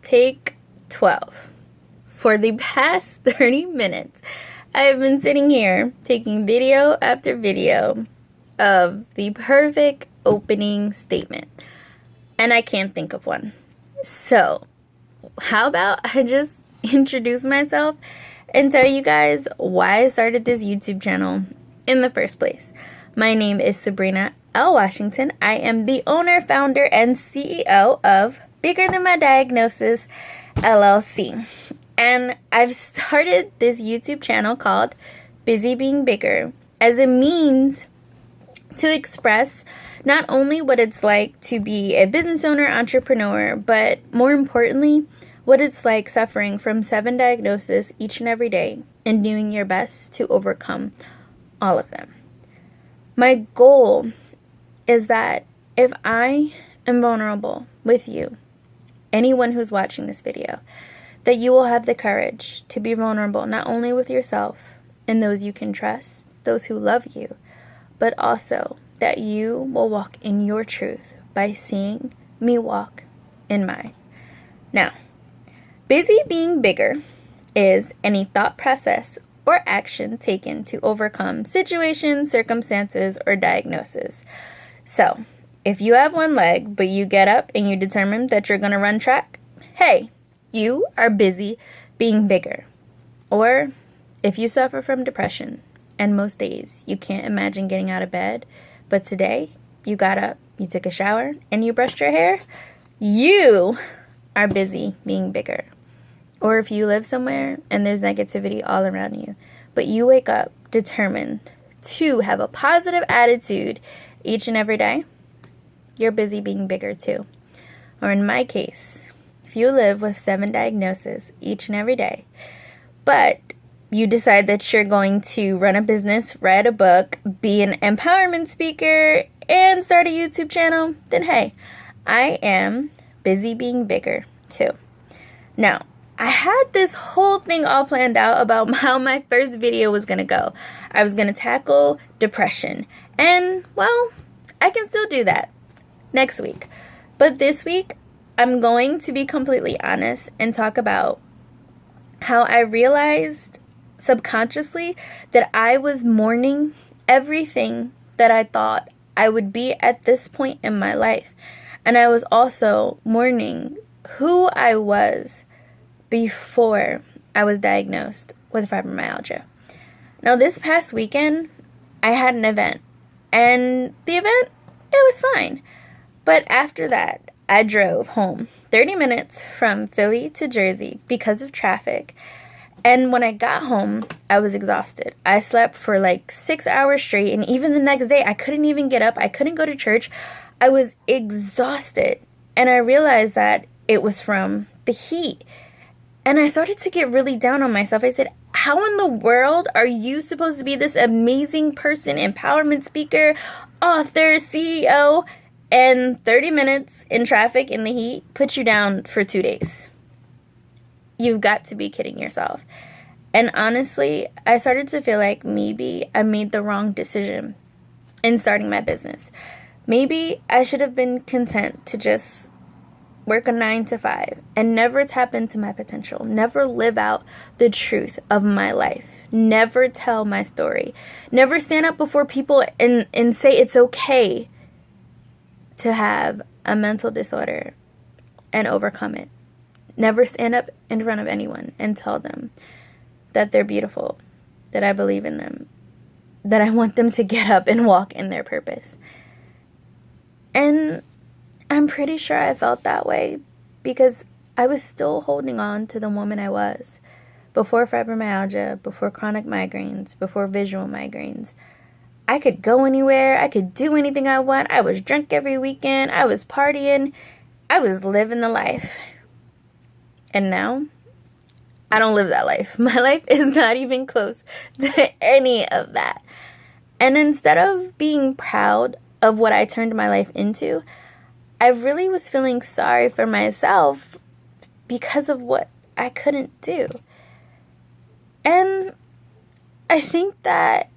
Take 12. For the past 30 minutes, I have been sitting here taking video after video of the perfect opening statement, and I can't think of one. So, how about I just introduce myself and tell you guys why I started this YouTube channel in the first place. My name is Sabrina L. Washington. I am the owner, founder, and CEO of Bigger Than My Diagnosis, LLC. And I've started this YouTube channel called Busy Being Bigger as a means to express not only what it's like to be a business owner, entrepreneur, but more importantly, what it's like suffering from 7 diagnoses each and every day and doing your best to overcome all of them. My goal is that if I am vulnerable with you, anyone who's watching this video, that you will have the courage to be vulnerable not only with yourself and those you can trust, those who love you, but also that you will walk in your truth by seeing me walk in mine. Now, busy being bigger is any thought process or action taken to overcome situations, circumstances, or diagnoses. So, if you have one leg, but you get up and you determine that you're going to run track, hey, you are busy being bigger. Or if you suffer from depression, and most days you can't imagine getting out of bed, but today you got up, you took a shower, and you brushed your hair, you are busy being bigger. Or if you live somewhere and there's negativity all around you, but you wake up determined to have a positive attitude each and every day, you're busy being bigger too. Or in my case, if you live with 7 diagnoses each and every day, but you decide that you're going to run a business, write a book, be an empowerment speaker, and start a YouTube channel, then hey, I am busy being bigger too. Now, I had this whole thing all planned out about how my first video was going to go. I was going to tackle depression. And, well, I can still do that next week. But this week, I'm going to be completely honest and talk about how I realized subconsciously that I was mourning everything that I thought I would be at this point in my life. And I was also mourning who I was before I was diagnosed with fibromyalgia. Now, this past weekend, I had an event. And the event, it was fine. But after that, I drove home 30 minutes from Philly to Jersey because of traffic. And when I got home, I was exhausted. I slept for like 6 hours straight. And even the next day, I couldn't even get up. I couldn't go to church. I was exhausted. And I realized that it was from the heat. And I started to get really down on myself. I said, how in the world are you supposed to be this amazing person, empowerment speaker, author, CEO, and 30 minutes in traffic in the heat put you down for 2 days? You've got to be kidding yourself. And honestly, I started to feel like maybe I made the wrong decision in starting my business. Maybe I should have been content to just work a 9 to 5 and never tap into my potential, never live out the truth of my life, never tell my story, never stand up before people and say it's okay to have a mental disorder and overcome it. Never stand up in front of anyone and tell them that they're beautiful, that I believe in them, that I want them to get up and walk in their purpose. And I'm pretty sure I felt that way because I was still holding on to the woman I was before fibromyalgia, before chronic migraines, before visual migraines. I could go anywhere. I could do anything I want. I was drunk every weekend. I was partying. I was living the life. And now, I don't live that life. My life is not even close to any of that. And instead of being proud of what I turned my life into, I really was feeling sorry for myself because of what I couldn't do. And I think that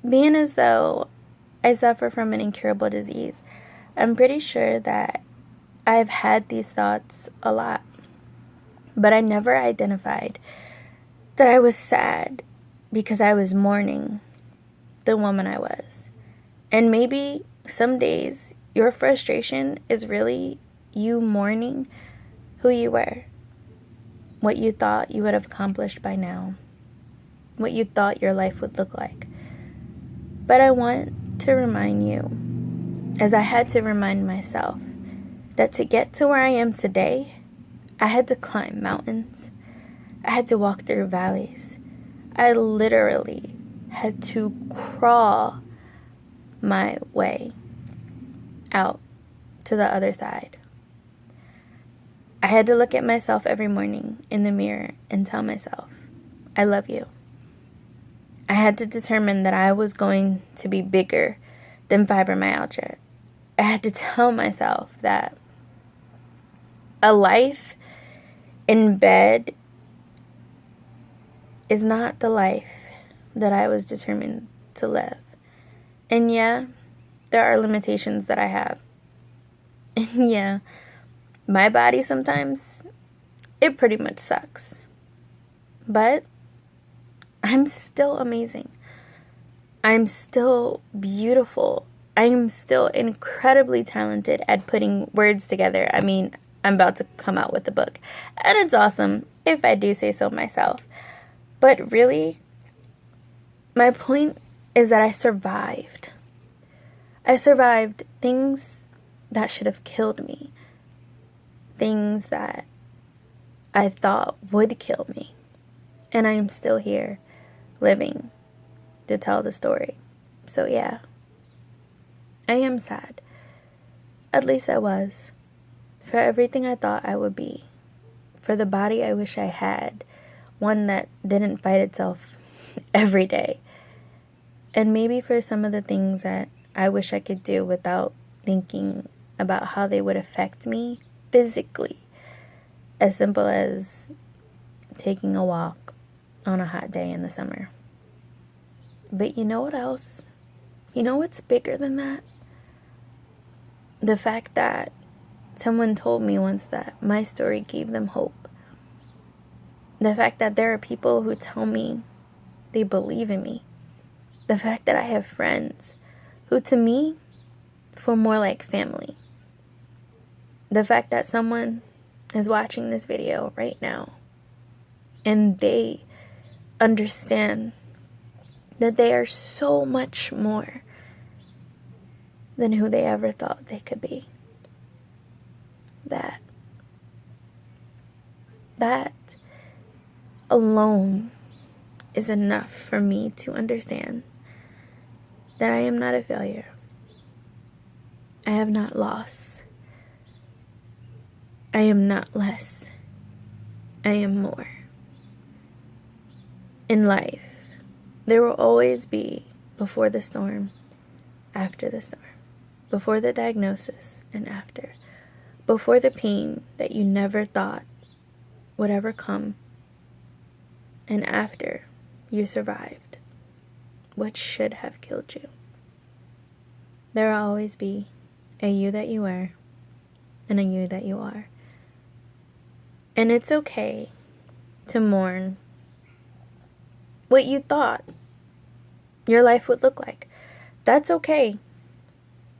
being as though I suffer from an incurable disease, I'm pretty sure that I've had these thoughts a lot. But I never identified that I was sad because I was mourning the woman I was. And maybe some days your frustration is really you mourning who you were, what you thought you would have accomplished by now, what you thought your life would look like. But I want to remind you, as I had to remind myself, that to get to where I am today, I had to climb mountains. I had to walk through valleys. I literally had to crawl my way out to the other side. I had to look at myself every morning in the mirror and tell myself, I love you. I had to determine that I was going to be bigger than fibromyalgia. I had to tell myself that a life in bed is not the life that I was determined to live. And yeah, there are limitations that I have. And yeah, my body sometimes, it pretty much sucks. But I'm still amazing. I'm still beautiful. I'm still incredibly talented at putting words together. I mean, I'm about to come out with a book. And it's awesome, if I do say so myself. But really, my point is that I survived. I survived things that should have killed me. Things that I thought would kill me. And I am still here, living to tell the story. So yeah, I am sad. At least I was. For everything I thought I would be. For the body I wish I had. One that didn't fight itself every day. And maybe for some of the things that I wish I could do without thinking about how they would affect me physically. As simple as taking a walk on a hot day in the summer. But you know what else? You know what's bigger than that? The fact that someone told me once that my story gave them hope. The fact that there are people who tell me they believe in me. The fact that I have friends who to me feel more like family. The fact that someone is watching this video right now and they understand that they are so much more than who they ever thought they could be. That alone is enough for me to understand that I am not a failure. I have not lost. I am not less. I am more. In life, there will always be before the storm, after the storm, before the diagnosis and after, before the pain that you never thought would ever come, and after you survived what should have killed you. There will always be a you that you were and a you that you are. And it's okay to mourn what you thought your life would look like. That's okay.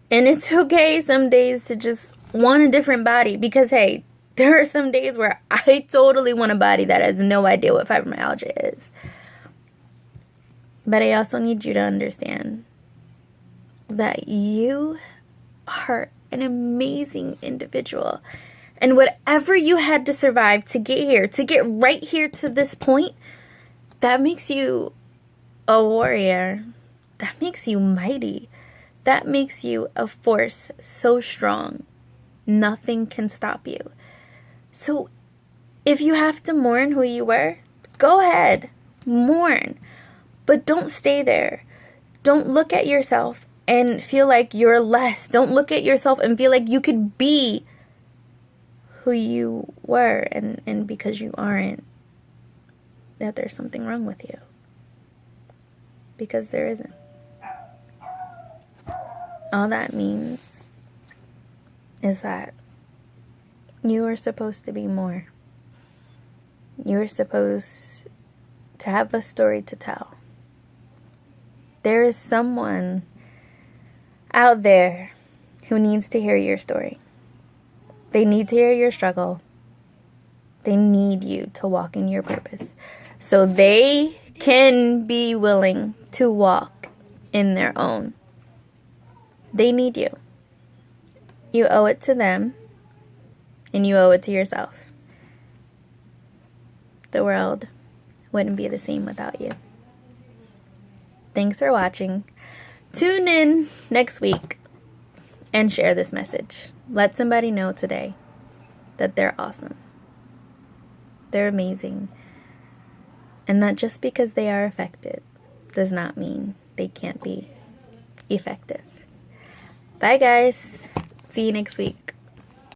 And it's okay some days to just want a different body because, hey, there are some days where I totally want a body that has no idea what fibromyalgia is. But I also need you to understand that you are an amazing individual. And whatever you had to survive to get here, to get right here to this point, that makes you a warrior. That makes you mighty. That makes you a force so strong. Nothing can stop you. So if you have to mourn who you were, go ahead. Mourn. But don't stay there. Don't look at yourself and feel like you're less. Don't look at yourself and feel like you could be who you were, and because you aren't, that there's something wrong with you. Because there isn't. All that means is that you are supposed to be more. You're supposed to have a story to tell. There is someone out there who needs to hear your story. They need to hear your struggle. They need you to walk in your purpose so they can be willing to walk in their own. They need you. You owe it to them, and you owe it to yourself. The world wouldn't be the same without you. Thanks for watching. Tune in next week and share this message. Let somebody know today that they're awesome. They're amazing. And that just because they are affected does not mean they can't be effective. Bye, guys. See you next week.